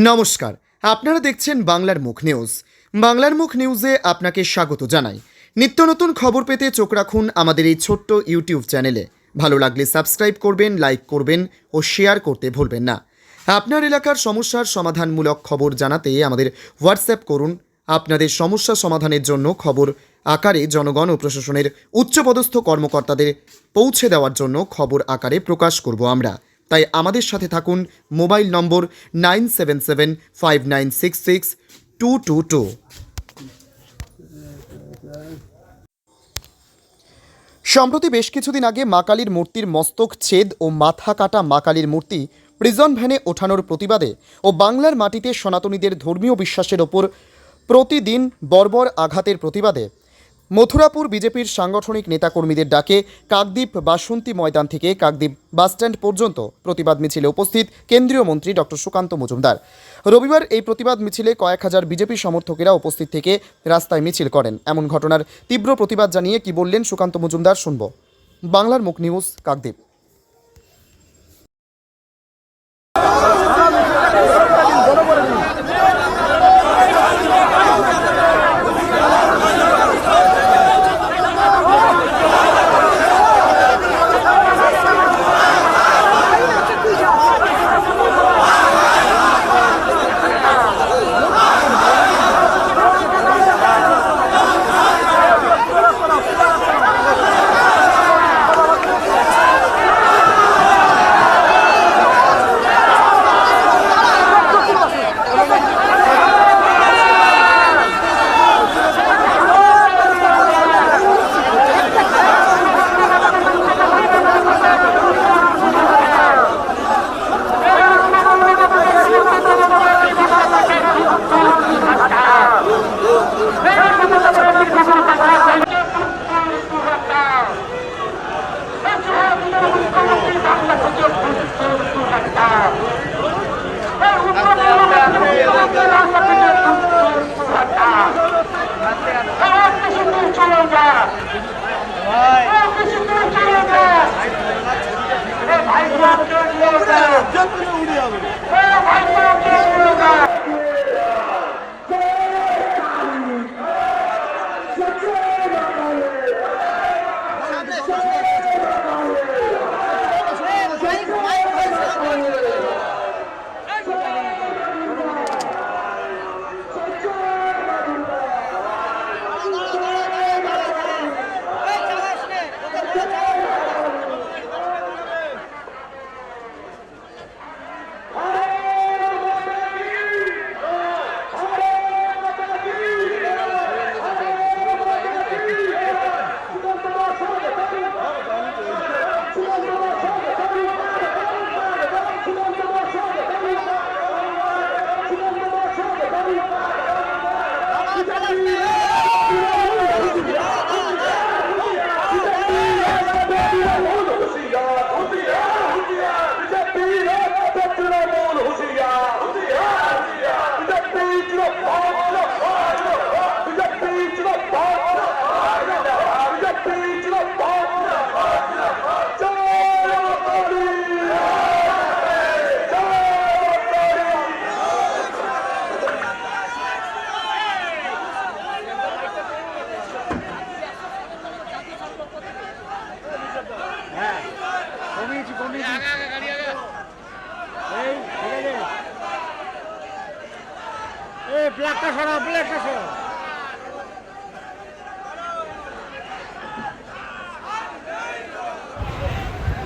নমস্কার, আপনারা দেখছেন বাংলার মুখ নিউজ। বাংলার মুখ নিউজে আপনাকে স্বাগত জানাই। নিত্য নতুন খবর পেতে চোখ রাখুন আমাদের এই ছোট্ট ইউটিউব চ্যানেলে। ভালো লাগলে সাবস্ক্রাইব করবেন, লাইক করবেন ও শেয়ার করতে ভুলবেন না। আপনার এলাকার সমস্যার সমাধানমূলক খবর জানাতে আমাদের হোয়াটসঅ্যাপ করুন। আপনাদের সমস্যা সমাধানের জন্য খবর আকারে জনগণ ও প্রশাসনের উচ্চপদস্থ কর্মকর্তাদের পৌঁছে দেওয়ার জন্য খবর আকারে প্রকাশ করব আমরা। তাই আমাদের সাথে থাকুন। মোবাইল নম্বর 9775966222। সম্প্রতি বেশ কিছুদিন আগে মা কালীর মূর্তির মস্তক ছেদ ও মাথা কাটা মা কালীর মূর্তি প্রিজন ভ্যানে ওঠানোর প্রতিবাদে ও বাংলার মাটিতে সনাতনীদের ধর্মীয় বিশ্বাসের ওপর প্রতিদিন বর্বর আঘাতের প্রতিবাদে মথুরাপুর বিজেপির সাংগঠনিক নেতাকর্মীদের ডাকে কাকদ্বীপ বাসন্তী ময়দান থেকে কাকদ্বীপ বাসস্ট্যান্ড পর্যন্ত প্রতিবাদ মিছিলে উপস্থিত কেন্দ্রীয় মন্ত্রী ডক্টর সুকান্ত মজুমদার। রবিবার এই প্রতিবাদ মিছিলে কয়েক হাজার বিজেপি সমর্থকেরা উপস্থিত থেকে রাস্তায় মিছিল করেন। এমন ঘটনার তীব্র প্রতিবাদ জানিয়ে কি বললেন সুকান্ত মজুমদার শুনব। বাংলার মুখ নিউজ, কাকদ্বীপ।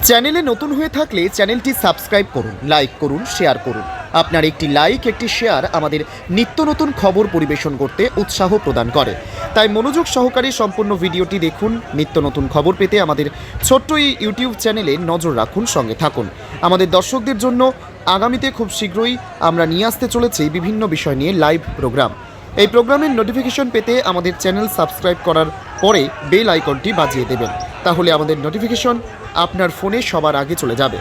চ্যানেলে নতুন হয়ে থাকলে চ্যানেলটি সাবস্ক্রাইব করুন, লাইক করুন, শেয়ার করুন। আপনার একটি লাইক, একটি শেয়ার আমাদের নিত্য নতুন খবর পরিবেশন করতে উৎসাহ প্রদান করে। তাই মনোযোগ সহকারে সম্পূর্ণ ভিডিওটি দেখুন। নিত্য নতুন খবর পেতে আমাদের ছোট্ট এই ইউটিউব চ্যানেলে নজর রাখুন, সঙ্গে থাকুন। আমাদের দর্শকদের জন্য আগামীতে খুব শীঘ্রই আমরা নিয়ে আসতে চলেছি বিভিন্ন বিষয় নিয়ে লাইভ প্রোগ্রাম। এই প্রোগ্রামের নোটিফিকেশন পেতে আমাদের চ্যানেল সাবস্ক্রাইব করার পরে বেল আইকনটি বাজিয়ে দেবেন। তাহলে আমাদের নোটিফিকেশন আপনার ফোনে সবার আগে চলে যাবে।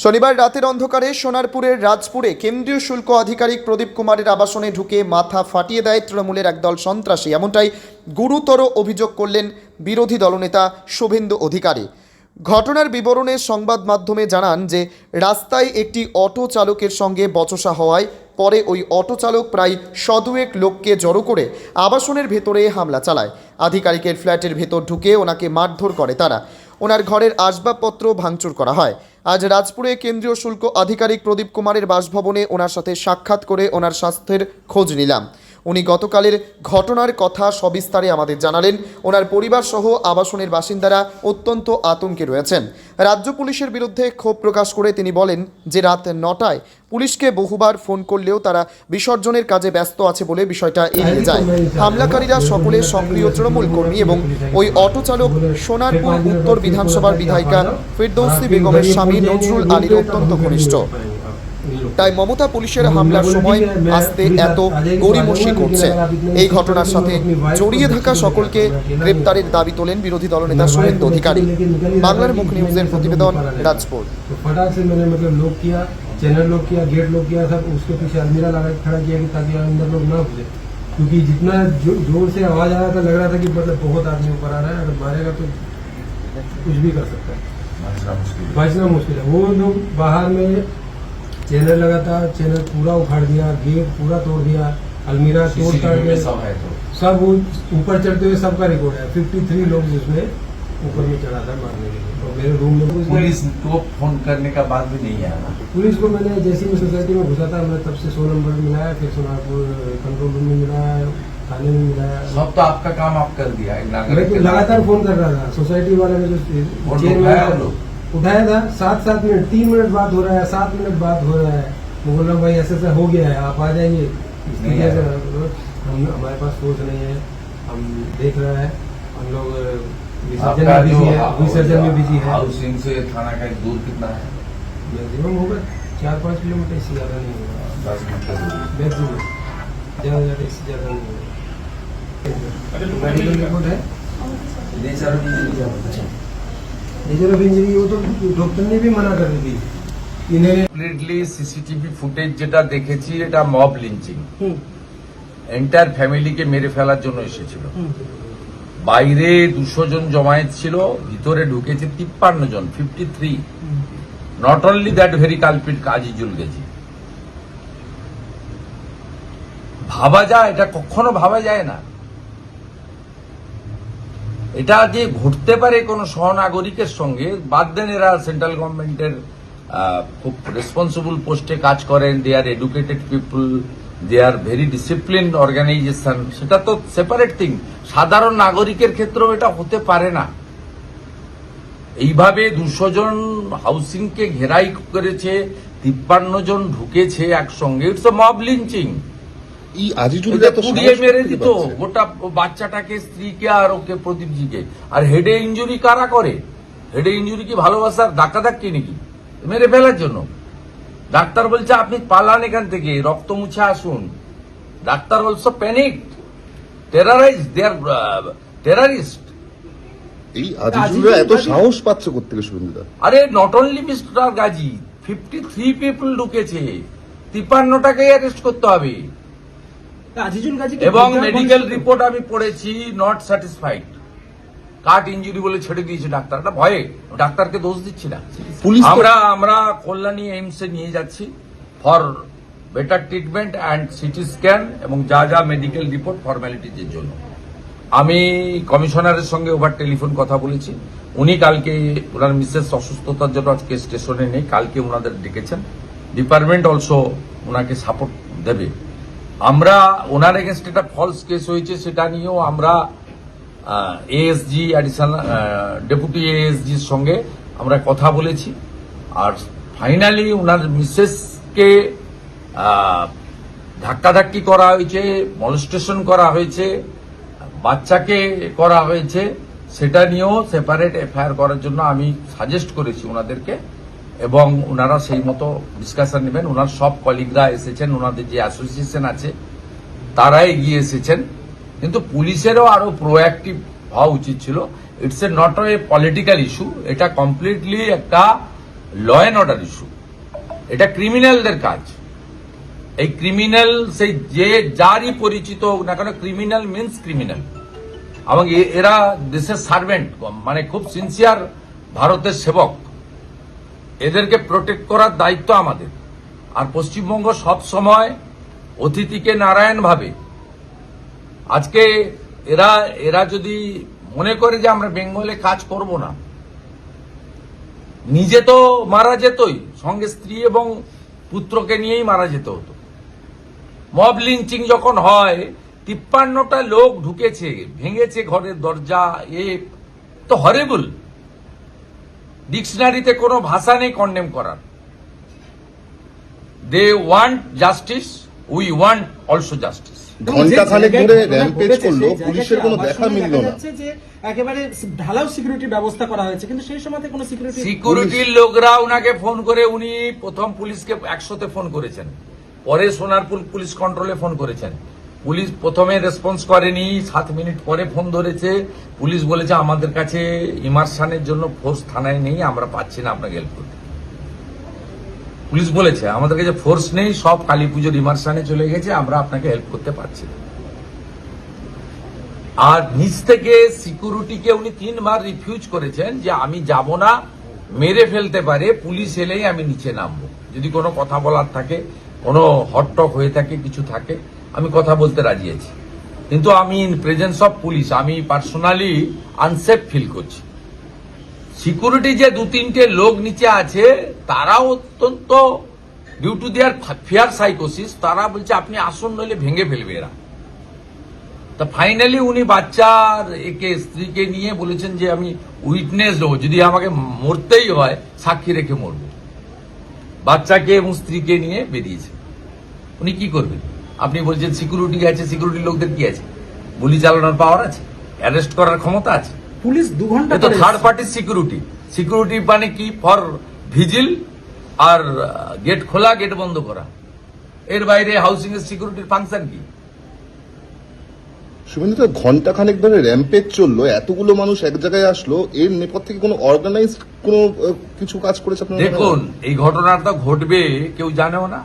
শনিবার রাতের অন্ধকারে সোনারপুরের রাজপুরে কেন্দ্রীয় শুল্ক আধিকারিক প্রদীপ কুমারের আবাসনে ঢুকে মাথা ফাটিয়ে দেয় তৃণমূলের একদল সন্ত্রাসী। এমনটাই গুরুতর অভিযোগ করলেন বিরোধী দলনেতা শুভেন্দু অধিকারী। ঘটনার বিবরণে সংবাদ মাধ্যমে জানান যে রাস্তায় একটি অটো চালকের সঙ্গে বচসা হওয়ায় পরে ওই অটো চালক প্রায় 100 লোককে জড়ো করে আবাসনের ভেতরে হামলা চালায়। আধিকারিকের ফ্ল্যাটের ভেতর ঢুকে ওনাকে মারধর করে তারা। ওনার ঘরের আসবাবপত্র ভাঙচুর করা হয়। আজ রাজপুরে কেন্দ্রীয় শুল্ক আধিকারিক প্রদীপ কুমারের বাসভবনে ওনার সাথে সাক্ষাৎ করে ওনার স্বাস্থ্যের খোঁজ নিলাম। উনি গতকালের ঘটনার কথা সবিস্তারে আমাদের জানালেন। ওনার পরিবার সহ আবাসনের বাসিন্দারা অত্যন্ত আতঙ্কে রয়েছেন। রাজ্য পুলিশের বিরুদ্ধে ক্ষোভ প্রকাশ করে তিনি বলেন যে রাত 9টায় পুলিশকে বহুবার ফোন করলেও তারা বিসর্জনের কাজে ব্যস্ত আছে বলে বিষয়টা এড়িয়ে যায়। হামলাকারীরা সকলে সক্রিয় তৃণমূল কর্মী এবং ওই অটো চালক সোনারপুর উত্তর বিধানসভার বিধায়িকা ফেরদৌসী বেগমের স্বামী নজরুল আলীর অত্যন্ত ঘনিষ্ঠ। তাই মমতা পুলিশের হামলার সময় আসতে এত গড়িমসি করছে। এই ঘটনার সাথে জড়িয়ে থাকা সকলকে গ্রেপ্তারের দাবি তোলেন বিরোধী দলনেতা শুভেন্দু অধিকারী। বাংলার মুখ নিউজের প্রতিবেদন, রাজপুর। चैनल लोग किया, गेट लोग किया, सब उसके पीछे अलमीरा लगा खड़ा किया कि ताकि अंदर लोग ना घुसे, क्योंकि जितना जोर से आवाज आ रहा था लग रहा था कि मतलब बहुत आदमी ऊपर आ रहा है, अगर मारेगा तो कुछ भी कर सकता है, बचना मुश्किल है। वो लोग बाहर में चैनल लगा था, चैनल पूरा उखाड़ दिया, गेट पूरा तोड़ दिया, अलमीरा तोड़ ताड़ के सब ऊपर चढ़ते हुए सबका रिकॉर्ड है। 53 लोग उसमें ऊपर में चढ़ा था मारने के लिए। तो मेरे रूम में पुलिस को फोन करने का बाद भी नहीं आया। पुलिस को मैंने जैसे ही सोसाइटी में घुसा था, मैं तब से 100 नंबर मिलाया, फिर सोनारपुर कंट्रोल रूम में मिलाया, थाने में मिलाया। सब तो आपका काम आप कर दिया। लगातार फोन कर रहा था। सोसाइटी वाले ने जो उठाया था 7 मिनट, 3 मिनट बात हो रहा है, 7 मिनट बात हो रहा है। मैं बोल रहा भाई ऐसा हो गया है, आप आ जाइए। हम हमारे पास फोर्स नहीं है, हम देख रहे हैं, हम लोग विसर्जन में बिजी है। हाउसिंग से थाना का दूर कितना है? मैक्सिमम होगा 4-5 किलोमीटर, इससे ज्यादा नहीं होगा। 10 मिनट का दूर मैक्सिमम, ज्यादा इससे ज्यादा नहीं होगा। मेडिकल रिपोर्ट है, नेचर ऑफ इंजरी, वो तो डॉक्टर ने भी मना कर दी। কমপ্লিটলি সিসিটিভি ফুটেজ যেটা দেখেছি এটা মব লিঞ্চিং। এন্টায়ার ফ্যামিলিকে মেরে ফেলার জন্য এসেছিল। বাইরে 200 জন জমায়েত ছিল, ভিতরে ঢুকেছে 53 জন, 53। Not only that very culprit Azizul গেছি। ভাবা যায়, এটা কখনো ভাবা যায় না। এটা যে ঘটতে পারে কোন সহনাগরিকের সঙ্গে, বাদ দেন এরা সেন্ট্রাল গভর্নমেন্টের খুব রেসপন্সিবল পোস্টে কাজ করেন, they are educated people, they are very discipline organization, সেটা তো সেপারেট থিং। সাধারণ নাগরিকের ক্ষেত্রেও এটা হতে পারে না। এইভাবে 200 জন হাউসিংকে ঘেরাই করেছে, 53 জন ঢুকেছে একসঙ্গে। It's mob lynching. এই আজিজুল পুড়িয়ে মেরে দিত গোটা বাচ্চাটাকে, স্ত্রীকে আর ওকে প্রদীপজিকে। আর হেডে ইঞ্জুরি কারা করে? হেডে ইঞ্জুরি কি ভালোবাসার ধাক্কাধাক্কি নাকি? মেরে ফেলার জন্য। ডাক্তার বলছে আপনি পালান এখান থেকে, রক্ত মুছে আসুন। ডাক্তার অলসো প্যানিক, টেরারাইজ, দে আর টেরারিস্ট। এই আজিজুলরা এত সাহস পাচ্ছে কোত্থেকে শুভেন্দুদা? আরে not only mister Gazi, 53 people ঢুকেছে, 53টাকে অ্যারেস্ট করতে হবে। আজিজুল গাজী এবং মেডিকেল রিপোর্ট আমি পড়েছি, নট স্যাটিসফাইড। কাট ইঞ্জুরি বলে ছেড়ে দিয়েছে ডাক্তার। এটা ভয়ে, ডাক্তারকে দোষ দিচ্ছি না। পুলিশ আমরা কল্যাণী এইমসে নিয়ে যাচ্ছি for better treatment and CT scan এবং যা যা মেডিকেল রিপোর্ট ফর্মালিটিজের জন্য। আমি কমিশনারের সঙ্গে ওভার টেলিফোন কথা বলেছি। উনি কালকে ওনার মিসেস অসুস্থতার জন্য আজকে স্টেশনে নেই, কালকে ওনাদের ডেকেছেন। ডিপার্টমেন্ট অলসো ওনাকে সাপোর্ট দেবে। আমরা ওনার এগেনস্ট একটা ফলস কেস হয়েছে, সেটা নিয়েও আমরা এএসজি অ্যাডিশনাল ডেপুটি এএসজির সঙ্গে আমরা কথা বলেছি। আর ফাইনালি ওনার মিসেসকে ধাক্কাধাক্কি করা হয়েছে, মলেস্টেশন করা হয়েছে, বাচ্চাকে করা হয়েছে, সেটা নিয়েও সেপারেট এফআইআর করার জন্য আমি সাজেস্ট করেছি ওনাদেরকে। এবং ওনারা সেই মতো ডিসকাশন নেবেন। ওনার সব কলিগরা এসেছেন, ওনাদের যে অ্যাসোসিয়েশন আছে তারা এগিয়ে এসেছেন। কিন্তু পুলিশেরও আরো প্রোঅ্যাক্টিভ হওয়া উচিত ছিল। It's a not a political issue, এটা কমপ্লিটলি একটা ল অ্যান্ড অর্ডার ইস্যু। এটা ক্রিমিনালদের কাজ। এই ক্রিমিনাল সেই যে যারই পরিচিত হোক না কেন, ক্রিমিনাল মিন্স ক্রিমিনাল। এবং এরা দেশের সার্ভেন্ট, মানে খুব সিনসিয়ার ভারতের সেবক। এদেরকে প্রোটেক্ট করার দায়িত্ব আমাদের। আর পশ্চিমবঙ্গ সব সময় অতিথিকে নারায়ণ ভাবে। আজকে এরা যদি মনে করে যে আমরা বেঙ্গলে কাজ করব না, নিজে তো মারা যেতই, সঙ্গে স্ত্রী এবং পুত্রকে নিয়েই মারা যেত হতো। মব লিঞ্চিং যখন হয়, 53টা লোক ঢুকেছে, ভেঙেছে ঘরের দরজা, তো হরেবল। ডিকশনারিতে কোনো ভাষা নেই কন্ডেম করার। They want justice, we want also justice. ঘন্টা খানেক ধরে র্যাম্পেজ করলো, পুলিশের কোনো দেখা মিলল না। যে একেবারে ঢালাও সিকিউরিটি ব্যবস্থা করা হয়েছে, কিন্তু সেই সময়তে কোনো সিকিউরিটির লোকরা উনাকে ফোন করে, উনি প্রথম পুলিশকে 100তে ফোন করেছেন, পরে সোনারপুর পুলিশ কন্ট্রোলে ফোন করেছেন। পুলিশ প্রথমে রেসপন্স করেনি, 7 মিনিট পরে ফোন ধরেছে। পুলিশ বলেছে আমাদের কাছে ইমার্শনের জন্য ফোর্স থানায় নেই, আমরা পাচ্ছি না আপনাকে হেল্প করতে। পুলিশ বলেছে আমাদের কাছে ফোর্স নেই, সব কালী পুজোর ইমার্শনে চলে গেছে, আমরা আপনাকে হেল্প করতে পারছি না। আর নিচ থেকে সিকিউরিটিকে উনি 3 বার রিফিউজ করেছেন যে আমি যাব না, মেরে ফেলতে পারে, পুলিশ এলেই আমি নিচে নামবো। যদি কোনো কথা বলার থাকে, কোনো হটটক হয়ে থাকে, কিছু থাকে, আমি কথা বলতে রাজি আছি। কিন্তু আমি ইন প্রেজেন্স অফ পুলিশ আমি পার্সোনালি আনসেফ ফিল করছি। সিকিউরিটি যে 2-3টে লোক নিচে আছে, তারা অত্যন্ত ডিউ টু দেয়ার ফিয়ার সাইকোসিস, তারা বলছে আপনি আসুন, নইলে ভেঙে ফেলবে এরা। তা ফাইনালি উনি বাচ্চার স্ত্রীকে নিয়ে বলেছেন যে আমি উইটনেস দেবো, যদি আমাকে মরতেই হয় সাক্ষী রেখে মরব। বাচ্চাকে এবং স্ত্রীকে নিয়ে বেরিয়েছে। উনি কি করবেন? আপনি বলছেন সিকিউরিটি আছে, সিকিউরিটি লোকদের কি আছে? গুলি চালানোর পাওয়ার আছে? অ্যারেস্ট করার ক্ষমতা আছে? পুলিশ 2 ঘন্টা তো থার্ড পার্টি সিকিউরিটি। সিকিউরিটি মানে কি? ফর ভিজিল আর গেট খোলা, গেট বন্ধ করা। এর বাইরে হাউসিং এর সিকিউরিটির ফাংশন কি? শুভেন্দুদা, ঘন্টা খানেক ধরে র্যাম্পেজ চললো, এতগুলো মানুষ এক জায়গায় আসলো, এর নেপথ্যে থেকে কোনো অর্গানাইজড কোনো কিছু কাজ করেছে আপনারা? দেখুন, এই ঘটনাটা ঘটবে কেউ জানেও না,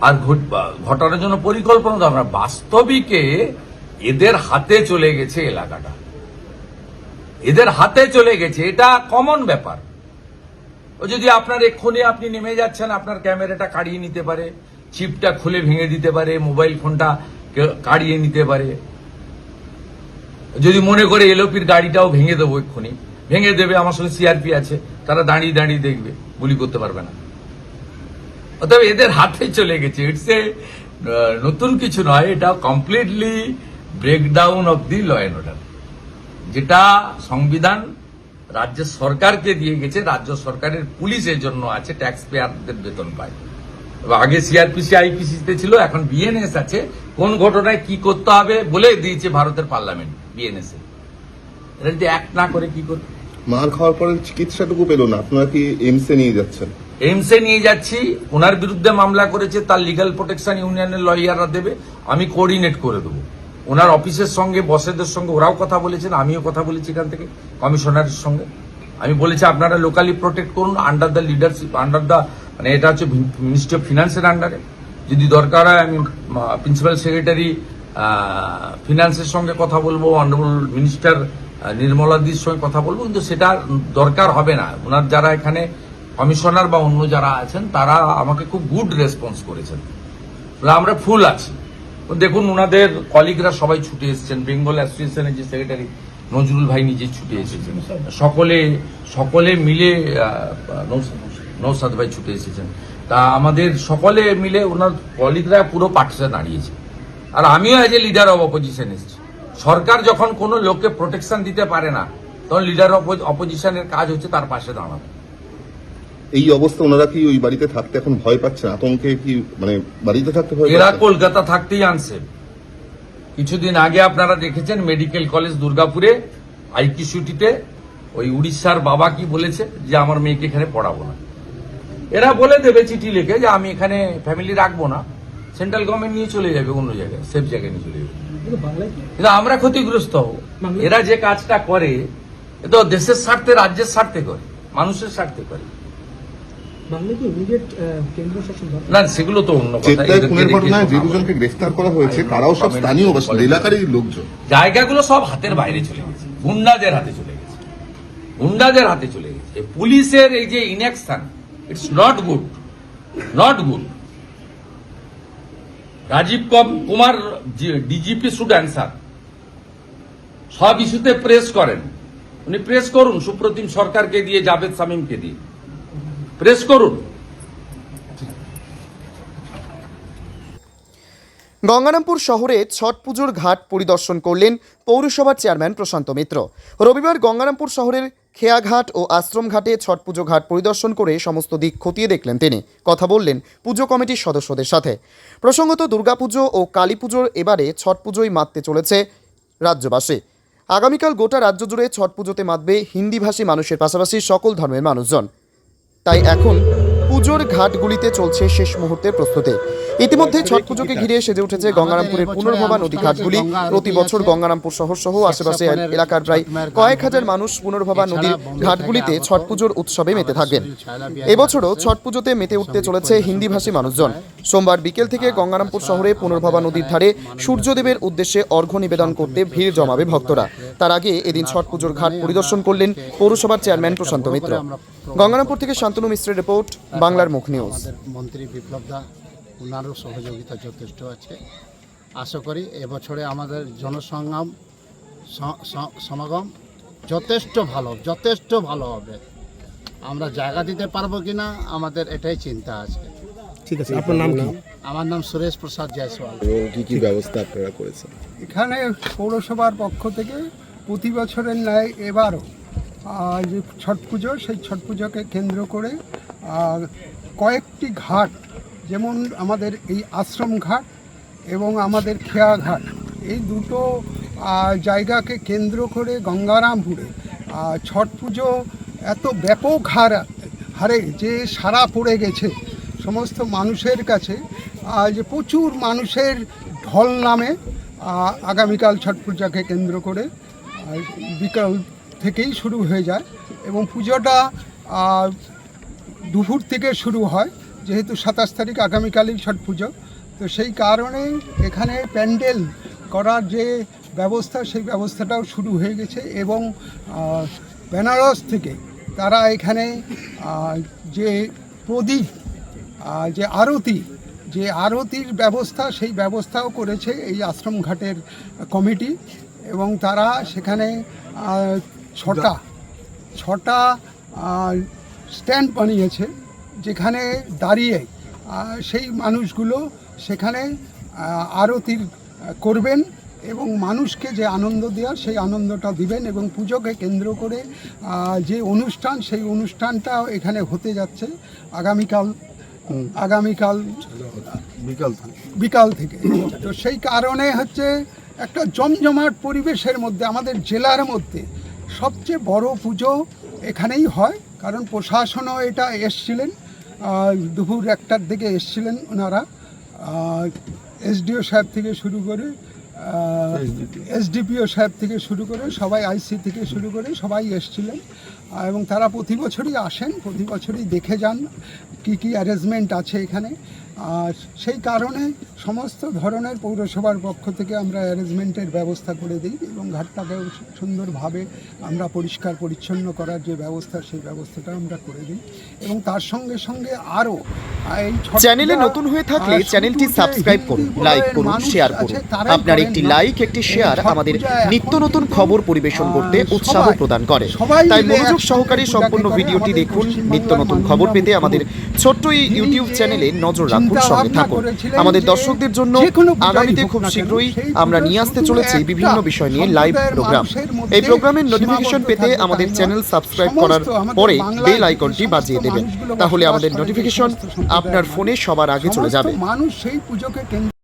আর ঘটানোর জন্য পরিকল্পনা তো আমরা। বাস্তবিকে এদের হাতে চলে গেছে এলাকাটা, এদের হাতে চলে গেছে, এটা কমন ব্যাপার। ও যদি আপনার এক্ষুনি আপনি নেমে যাচ্ছেন, আপনার ক্যামেরাটা কাড়িয়ে নিতে পারে, চিপটা খুলে ভেঙে দিতে পারে, মোবাইল ফোনটা কাড়িয়ে নিতে পারে। যদি মনে করে এলওপির গাড়িটাও ভেঙে দেবো, এক্ষুনি ভেঙে দেবে। আমার সঙ্গে সিআরপি আছে, তারা দাঁড়িয়ে দাঁড়িয়ে দেখবে, গুলি করতে পারবে না। অতএব এদের হাতে চলে গেছে। ইটস এ নতুন কিছু নয়, এটা completely breakdown of the law and order, যেটা সংবিধান রাজ্য সরকারকে দিয়ে গেছে, রাজ্য সরকারের পুলিশ এর জন্য আছে, ট্যাক্স পেয়ারদের বেতন পায়। আগে সিআরপিসি আইপিসিতে ছিল, এখন বিএনএস আছে। কোন ঘটনায় কি করতে হবে বলে দিয়েছে ভারতের পার্লামেন্ট বিএনএস এ। এটা যদি অ্যাক্ট না করে কি করবে? মার খাওয়ার পরে চিকিৎসাটুকু পেল না, আপনারা কি এইমসে নিয়ে যাচ্ছেন? এইমসে নিয়ে যাচ্ছি। ওনার বিরুদ্ধে মামলা করেছে, তার লিগ্যাল প্রোটেকশন ইউনিয়নের লয়াররা দেবে, আমি কোঅর্ডিনেট করে দেবো। ওনার অফিসের সঙ্গে, বসেদের সঙ্গে ওরাও কথা বলেছেন, আমিও কথা বলেছি এখান থেকে কমিশনারের সঙ্গে। আমি বলেছি আপনারা লোকালি প্রোটেক্ট করুন under the leadership, under the, মানে এটা হচ্ছে মিনিস্ট্রি অফ ফিনান্সের আন্ডারে। যদি দরকার হয় আমি প্রিন্সিপাল সেক্রেটারি ফিনান্সের সঙ্গে কথা বলবো, অনারেবল মিনিস্টার নির্মলাদির সঙ্গে কথা বলবো, কিন্তু সেটা দরকার হবে না। ওনার যারা এখানে কমিশনার বা অন্য যারা আছেন তারা আমাকে খুব গুড রেসপন্স করেছেন, আমরা ফুল আছি। দেখুন ওনাদের কলিগরা সবাই ছুটে এসেছেন, বেঙ্গল অ্যাসোসিয়েশনের যে সেক্রেটারি নজরুল ভাই নিজে ছুটে এসেছেন, সকলে মিলে নৌসাদ ভাই ছুটে এসেছেন। তা আমাদের সকলে মিলে ওনার কলিগরা পুরো পার্টিশন দাঁড়িয়েছে। আর আমিও as a leader of opposition এসেছি। সরকার যখন কোনো লোককে প্রোটেকশন দিতে পারে না, তখন লিডার অব অপোজিশনের কাজ হচ্ছে তার পাশে দাঁড়ানো। এই অবস্থা ওনারা কি ওই বাড়িতে থাকতে এখন ভয় পাচ্ছেন? আতঙ্কে কি মানে বাড়িতে থাকতে ভয় এরা পাচ্ছেন? কলকাতা থাকতেই আনছে। কিছুদিন আগে আপনারা দেখেছেন মেডিকেল কলেজ দুর্গাপুরে আইকিউসিটিতে ওই উড়িষ্যার বাবা কি বলেছে যে আমার মেয়েকে এখানে পড়াবো না। এরা বলে দেবে চিঠি লিখে যে আমি এখানে ফ্যামিলি রাখবো না, সেন্ট্রাল গভর্নমেন্ট নিয়ে চলে যাবে অন্য জায়গায়, সেফ জায়গায় নিয়ে চলে যাবে। কিন্তু আমরা ক্ষতিগ্রস্ত হব। এরা যে কাজটা করে এ তো দেশের স্বার্থে, রাজ্যের স্বার্থে করে, মানুষের স্বার্থে করে না, সেগুলো তো অন্য কথা। চেতলায় খুনের ঘটনায় যে দুজনকে গ্রেফতার করা হয়েছে তারাও সব স্থানীয় বাসিন্দা, এলাকারই লোকজন। জায়গাগুলো সব হাতের বাইরে চলে গেছে, গুন্ডাদের হাতে চলে গেছে, গুন্ডাদের হাতে চলে গেছে। পুলিশের এই যে inaction, it's not good, not good. Rajiv Kumar DGP should answer. সব ইস্যুতে প্রেস করেন, উনি প্রেস করুন, সুপ্রতিম সরকারকে দিয়ে, জাভেদ শামীমকে দিয়ে প্রেস করুন। গঙ্গারামপুর শহরে ছট পুজোর ঘাট পরিদর্শন করলেন পৌরসভার চেয়ারম্যান প্রশান্ত মিত্র। রবিবার গঙ্গারামপুর শহরের খেয়াঘাট ও আশ্রম ঘাটে ছট পুজো ঘাট পরিদর্শন করে সমস্ত দিক খতিয়ে দেখলেন তিনি। কথা বললেন পুজো কমিটির সদস্যদের সাথে। প্রসঙ্গত দুর্গাপুজো ও কালী পুজোর এবারে ছট পুজোই মাততে চলেছে রাজ্যবাসী। আগামীকাল গোটা রাজ্য জুড়ে ছট পুজোতে মাতবে হিন্দিভাষী মানুষের পাশাপাশি সকল ধর্মের মানুষজন। তাই এখন পুজোর ঘাটগুলিতে চলছে শেষ মুহূর্তের প্রস্তুতি। ইতিমধ্যে ছট পুজোকে ঘিরে সেজে উঠেছে গঙ্গারামপুরের পুনর্ভবা নদী ঘাটগুলি। প্রতি বছর গঙ্গারামপুর শহর সহ আশেপাশে এলাকার প্রায় কয়েক হাজার মানুষ পুনর্ভবা নদীর ঘাটগুলিতে ছট পুজোর উৎসবে মেতে থাকবেন। এবছরও ছট পুজোতে মেতে উঠতে চলেছে হিন্দিভাষী মানুষজন। সোমবার বিকেল থেকে গঙ্গারামপুর শহরে পুনর্ভবা নদীর ধারে সূর্যদেবের উদ্দেশ্যে অর্ঘ্য নিবেদন করতে ভিড় জমাবে ভক্তরা। তার আগে এদিন ছট পুজোর ঘাট পরিদর্শন করলেন পৌরসভার চেয়ারম্যান প্রশান্ত মিত্র। গঙ্গারামপুর থেকে শান্তনু মিশ্রের রিপোর্ট, বাংলার মুখ নিউজ। মন্ত্রী বিপ্লব দা, ওনারও সহযোগিতা যথেষ্ট আছে। আশা করি এবছরে আমাদের জনসংগ্রাম সমাগম যথেষ্ট ভালো হবে। আমরা জায়গা দিতে পারবো কিনা আমাদের এটাই চিন্তা আছে। ঠিক আছে, আপনার নাম কি? আমার নাম সুরেশ প্রসাদ জয়সওয়াল। কি কি ব্যবস্থা আপনারা করেছেন? এখানে পৌরসভার পক্ষ থেকে প্রতি বছরের ন্যায় এবারও যে ছট পুজো, সেই ছট পুজোকে কেন্দ্র করে কয়েকটি ঘাট, যেমন আমাদের এই আশ্রম ঘাট এবং আমাদের খেয়া ঘাট, এই দুটো জায়গাকে কেন্দ্র করে গঙ্গারামপুরে ছট পুজো এত ব্যাপক হারে যে সাড়া পড়ে গেছে সমস্ত মানুষের কাছে, যে প্রচুর মানুষের ঢল নামে আগামীকাল ছট পূজাকে কেন্দ্র করে বিকাল থেকেই শুরু হয়ে যায় এবং পুজোটা দুপুর থেকে শুরু হয়, যেহেতু 27 তারিখ আগামীকালই ছট পুজো। তো সেই কারণেই এখানে প্যান্ডেল করার যে ব্যবস্থা, সেই ব্যবস্থাটাও শুরু হয়ে গেছে এবং বেনারস থেকে তারা এখানে যে প্রদীপ, যে আরতির ব্যবস্থা, সেই ব্যবস্থাও করেছে এই আশ্রম ঘাটের কমিটি এবং তারা সেখানে ছটা স্ট্যান্ড বানিয়েছে, যেখানে দাঁড়িয়ে সেই মানুষগুলো সেখানে আরতি করবেন এবং মানুষকে যে আনন্দ দেওয়া সেই আনন্দটা দিবেন, এবং পুজোকে কেন্দ্র করে যে অনুষ্ঠান সেই অনুষ্ঠানটা এখানে হতে যাচ্ছে আগামীকাল বিকাল থেকে। তো সেই কারণে হচ্ছে একটা জমজমাট পরিবেশের মধ্যে আমাদের জেলার মধ্যে সবচেয়ে বড় পুজো এখানেই হয়, কারণ প্রশাসনও এটা এসছিলেন, দুপুর 1টার দিকে এসছিলেন ওনারা, এসডিও সাহেব থেকে শুরু করে এসডিপিও সাহেব থেকে শুরু করে সবাই, আইসি থেকে শুরু করে সবাই এসছিলেন, এবং তারা প্রতি বছরই আসেন, প্রতি বছরই দেখে যান কি কি অ্যারেঞ্জমেন্ট আছে এখানে। আর সেই কারণে সমস্ত ধরনের পৌরসভার পক্ষ থেকে আমরা অ্যারেঞ্জমেন্টের ব্যবস্থা করে দিই, এবং ঘাটটাকেও সুন্দরভাবে আমরা পরিষ্কার পরিচ্ছন্ন করার যে ব্যবস্থা সেই ব্যবস্থাটা আমরা করে দিই। এবং তার সঙ্গে সঙ্গে আরও এই চ্যানেলে নতুন হয়ে থাকলে চ্যানেলটি সাবস্ক্রাইব করুন, লাইক করুন, শেয়ার করুন। আপনার একটি লাইক, একটি শেয়ার আমাদের নিত্য নতুন খবর পরিবেশন করতে উৎসাহ প্রদান করে। তাই মনোযোগ সহকারে সম্পূর্ণ ভিডিওটি দেখুন। নিত্য নতুন খবর পেতে আমাদের ছোট্ট এই ইউটিউব চ্যানেলে নজর রাখুন, সঙ্গে থাকুন। আমাদের দর্শকদের জন্য আগামীতে খুব শীঘ্রই আমরা নিয়ে আসতে চলেছি বিভিন্ন বিষয় নিয়ে লাইভ প্রোগ্রাম। এই প্রোগ্রামের নোটিফিকেশন পেতে আমাদের চ্যানেল সাবস্ক্রাইব করার পরে বেল আইকনটি বাজিয়ে দেবেন, তাহলে আমাদের নোটিফিকেশন আপনার ফোনে সবার আগে চলে যাবে। মানুষ সেই পুজোকে কেন্দ্র